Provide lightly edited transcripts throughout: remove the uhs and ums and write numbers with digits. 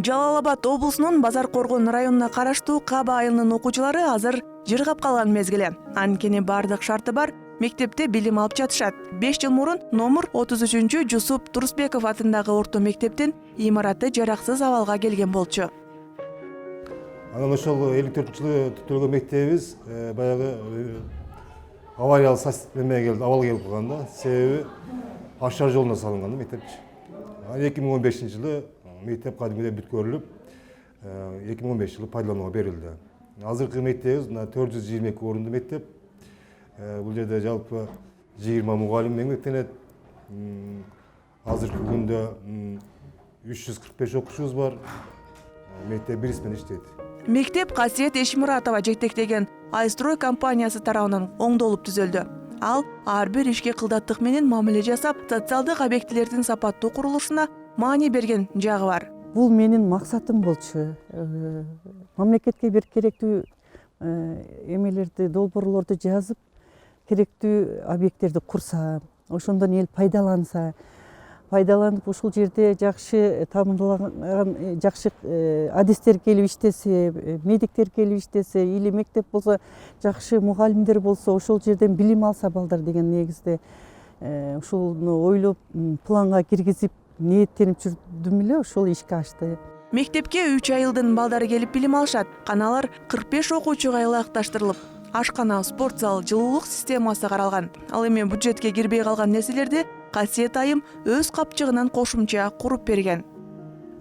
Жалал Абад облусунун Базар Коргон районуна караштуу Каба айылынын окуучулары азыр жыргап калган мезгили. Анткени бардык шарты бар мектепте билим алып жатышат. 5 жыл мурун номер 33 Жусуп Турусбеков атындагы орто мектептин имараты жараксыз абалга келген болчу. Анан ошол 54-жылы түтүлгөн мектебибиз баягы авариялык абал келип калганда, себеби Ашар жолуна салынган мектепчи. 2015-жылы мектеп кадимгидей бүткөрүлүп, 2015-жылы пайдаланууга берилди. Азыркы мектебибиз 422 орунду мектеп. Бул жерде жалпы 20 мугалим эмгектенет. Азыркы күндө 345 окуучубуз бар. Мектеп бирисмен иштейт. Мектеп Касиет Эшмуратова жетектеген Айстрой компаниясы тарабынан оңдолуп түзөлдү. Ал ар бир ишке кылдаттык менен мамиле жасап, социалдык объектилердин сапаттуу курулушуна маани берген жагы бар. Бул менин максатым болчу. Мамлекетке бир керектүү эмелерди, долбоорлорду жазып, керектүү объекттерди курса, ошондон эл пайдаланып ушул жерде жакшы тамырлаган жакшы адистер келип иштесе, медиктер келип иштесе, или мектеп болсо жакшы мугалимдер болсо, ошол жерден билим алса балдар деген негизде ушуну ойлоп, планга киргизип, ниеттенип жүрдүм эле, ошол ишке ашты. Мектепке 3 айылдын балдары келип билим алышат. Каналар 45 окуучуга ылайыкташтырылып, ашкана, спорт зал, жылуулук системасы каралган. Ал эми бюджетке кирбей калган нерселерди Касиет айым өз капчыгынан кошумча куруп берген.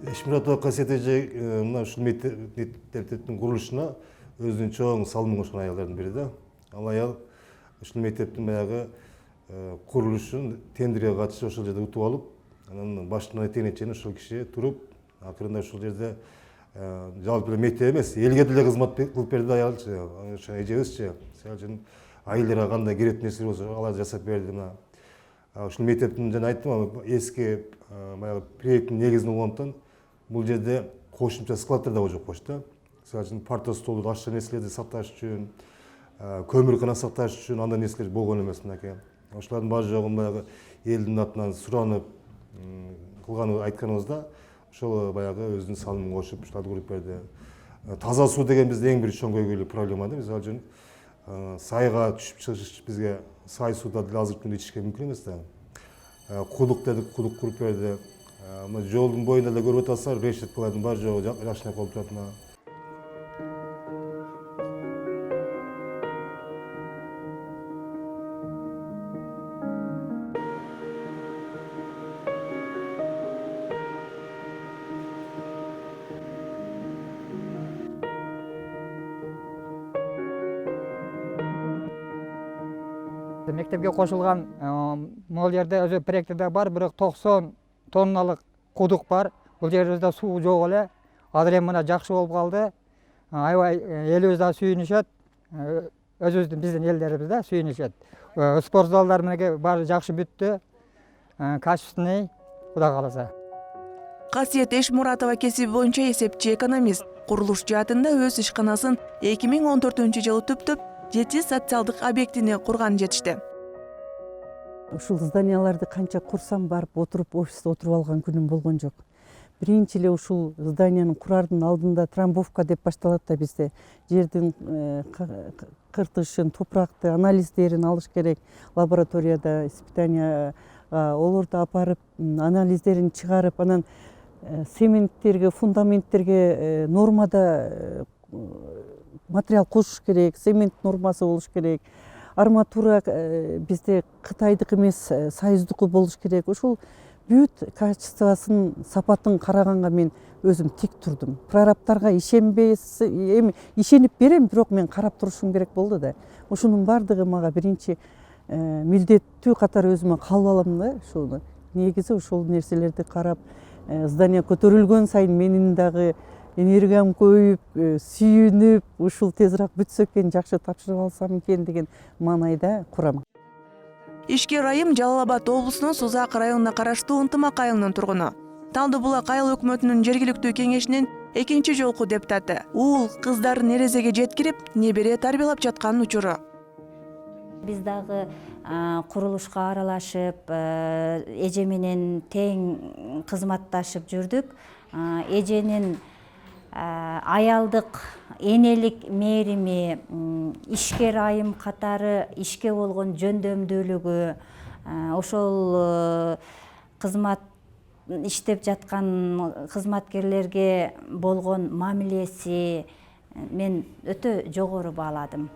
Эшмуратова Касиет эже мына ушул мектептин курулушуна өзүнүн чоң салымын кошкон аялдардын бири да. Ал аял ушул мектептин баягы курулушун тендерге катышып ошол жерде утуп алып, анан башынан этегине чейин ошол киши туруп, акырында ушул жерде жалпы эле мектеп эмес, элге деле кызмат кылып берди аялчы. Ошо эжебизчи, сел үчүн айылдарга кандай керектүү нерселер болсо аларды жасап берди. Мына ушул мектептин жана айттым, эски баягы проекттин негизин болгондуктан бул жерде кошумча складдар да жок болчу да. Сел үчүн парта, стол, ашча нерселерди сакташ үчүн, көмүр сакташ үчүн андай нерселер болгон эмес мынакей. Ошолордун баары жогун баягы элдин атынан суранып кылган айтканыбызда ошол баягы өзүнүн салымын кошуп ушуларды куруп берди. Таза суу деген бизде эң бир чоң көйгөйлүү проблема да. Мисалы үчүн сайга түшүп чыгыш бизге сай сууда деле азыркы күндө ичишке мүмкүн эмес да. Кудук дедик, кудук куруп берди. Жолдун боюнда да көрүп атасыздар, решеткалардын баары жогу жакшынак болуп турат. Мектепке кошулган могул жерде өзү проектте бар, бирок 90 тонналык кудук бар. Бул жерибизде суу жок эле. Азыр эми мына жакшы болуп калды. Аябай элибиз да сүйүнүшөт. Өзүбүздүн биздин элдерибиз да сүйүнүшөт. Спорт залдар менен баары жакшы бүттү. Качественный, Кудай кааласа. Касиет Эшмуратова кесиби боюнча эсепчи экономист. Курулуш жаатында өз ишканасын 2014-жылы түптөп 7 социалдык объектини курган жетишти. Ушул зданияларды канча курсам барып отуруп офисте отуруп алган күнүм болгон жок. Биринчи эле ушул зданияны курардын алдында трамбовка деп башталат да бизде. Жердин кыртышын, топуракты анализдерин алыш керек. Лабораторияда испытания олорду апарып, анализдерин чыгарып, анан цементтерге, фундаменттерге нормада материал кошуш керек, цемент нормасы болуш керек. Арматура бизде Кытайдык эмес, Союздуку болуш керек. Ошол бүт качествосын, сапатын караганга мен өзүм тик турдум. Прорабтарга эми ишенип берем, бирок мен карап турушум керек болду да. Ошонун баардыгы мага биринчи милдеттүү катары өзүмө кабыл алам да ушуну. Негизи ошол нерселерди карап, здания көтөрүлгөн сайын менин дагы энергиям көбөйүп, сүйүнүп, ушул тезирээк бүтсө экен, жакшы тапшырып алсам экен деген маанайда курам. Ишкер айым Жалал Абад облусунун Сузак районуна караштуу Ынтымак айылынын тургуну. Талды Булак айыл өкмөтүнүн жергиликтүү кеңешинин экинчи жолку депутаты. Уул кыздарын эрезеге жеткирип, небере тарбиялап жаткан учуру. Биз дагы курулушка аралашып, эже менен тең кызматташып жүрдүк. эженин аялдык энелик мээрими, ишкер айым катары ишке болгон жөндөмдүүлүгү, ошол кызмат иштеп жаткан кызматкерлерге болгон мамилеси мен өтө жогору бааладым.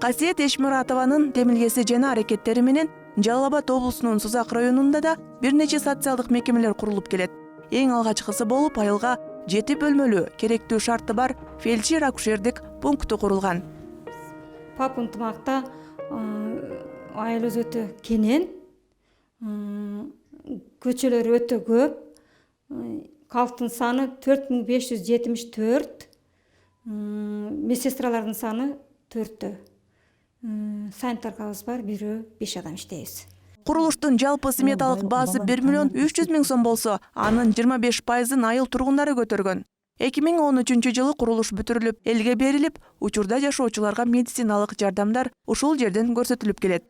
Касиет Эшмуратованын демилгеси жана аракеттери менен Жалал Абад облусунун Сузак районунда да бир нече социалдык мекемелер курулуп келет. Эң алгачкысы болуп айылга 7 бөлмөлүү, керектүү шарты бар фельдшер-акушердик пункту курулган. ПАП ынтымакта айылыбыз өтө кенен, көчөлөр өтө көп, калктын саны 4574, медсестралардын саны 4. Санитаркабыз бар, бирөө 5 адам иштейбиз. Курулуштун жалпы сметалык баасы 1 миллион 300 миң сом болсо, анын 25%-ын айыл тургундары көтөргөн. 2013 жылы курулуш бүтүрүлүп, элге берилип, учурда жашоочуларга медициналык жардамдар ушул жерден көрсөтүлүп келет.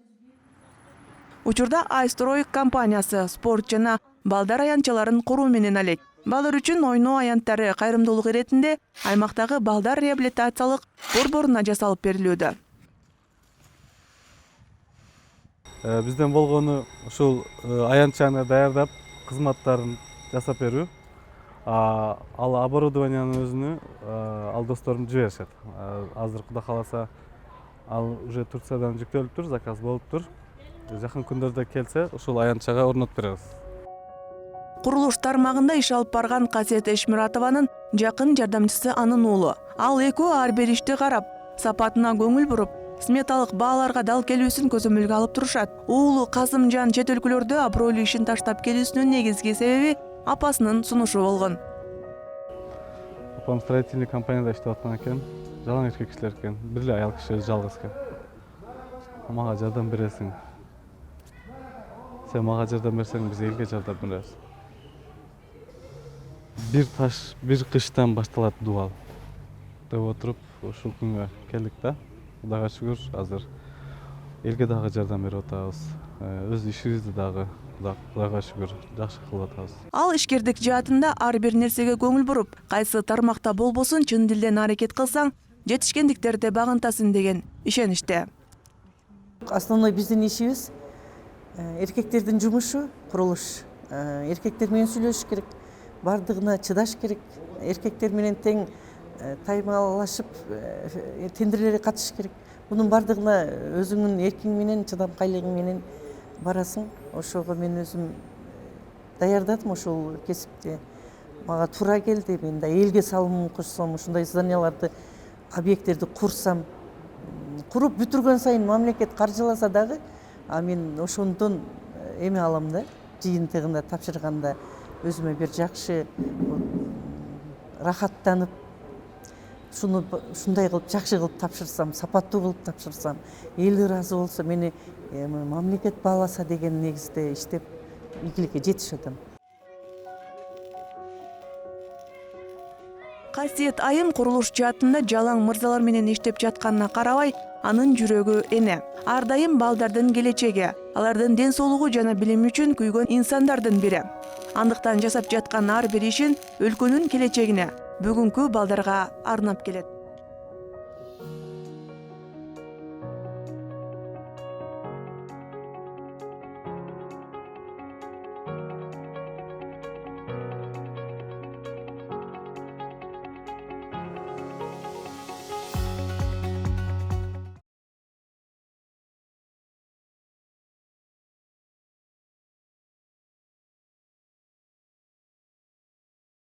Учурда Айстрой компаниясы спорт жана балдар аянтчаларын куруу менен алек. Балдар үчүн ойноо аянттары кайрымдуулук иретинде аймактагы балдар реабилитациялык борборуна жасалып берилүүдө. Бизден болгону ушул аянтчаны даярдап, кызматтарын жасап берүү. Ал оборудованиянын өзүнү ал досторум жиберишет. Азыр Кудай кааласа, ал уже Турциядан жүктөлүптүр, заказ болуптур. Жакын күндөрдө келсе, ушул аянтчага орнотуп беребиз. Курулуш тармагында иш алып барган Касиет Эшмуратованын жакын жардамчысы анын уулу. Ал экөө ар бир ишти карап, сапатына көңүл буруп, сметалык бааларга дал келүүсүн көзөмөлгө алып турушат. Уулу Касымжан чет өлкөлөрдө абройлуу ишин таштап келүүсүнүн негизги себеби апасынын сунушу болгон. Апам строительный компанияда иштеп аткан экен, жалаң эркек кишилер экен, бир эле аял киши жалгыз экен. Мага жардам бересиң. Сен мага жардам берсең, биз элге жардам беребиз. Бир таш, бир кыштан башталат дубал деп отуруп, ушул күнгө келдик да. Кудайга шүгүр, азыр элге дагы жардам берип атабыз. Өз ишибизди дагы Кудайга шүгүр жакшы кылып атабыз. Ал ишкердик жаатында ар бир нерсеге көңүл буруп, кайсы тармакта болбосун чын дилден аракет кылсаң, жетишкендиктерди багынтасың деген ишеничте. Основной биздин ишибиз эркектердин жумушу курулуш. Эркектер менен сүйлөшүш керек, бардыгына чыдаш керек, эркектер менен тең таймалашып тендерлерге катышыш керек. Бунун бардыгына өзүңүн эркиң менен, чыдамкайлыгың менен барасың. Ошого мен өзүм даярдадым ошол кесипти. Мага туура келди. Мен да элге салым кошсом, ушундай зданияларды, объекттерди курсам, куруп бүтүргөн сайын мамлекет каржыласа дагы, мен ошондон эме алам да, жыйынтыгында тапшырганда өзүмө бир жакшы рахаттанып, шуну ушундай кылып жакшы кылып тапшырсам, сапаттуу кылып тапшырсам, эл ыраазы болсо, мени мамлекет бааласа деген негизде иштеп ийгиликке жетишип атам. Касиет айым курулуш жаатында жалаң мырзалар менен иштеп жатканына карабай, анын жүрөгү эне. Ар дайым балдардын келечеги, алардын ден соолугу жана билими үчүн күйгөн инсандардын бири. Андыктан жасап жаткан ар бир ишин өлкөнүн келечегине, бүгүнкү балдарга арнап келет.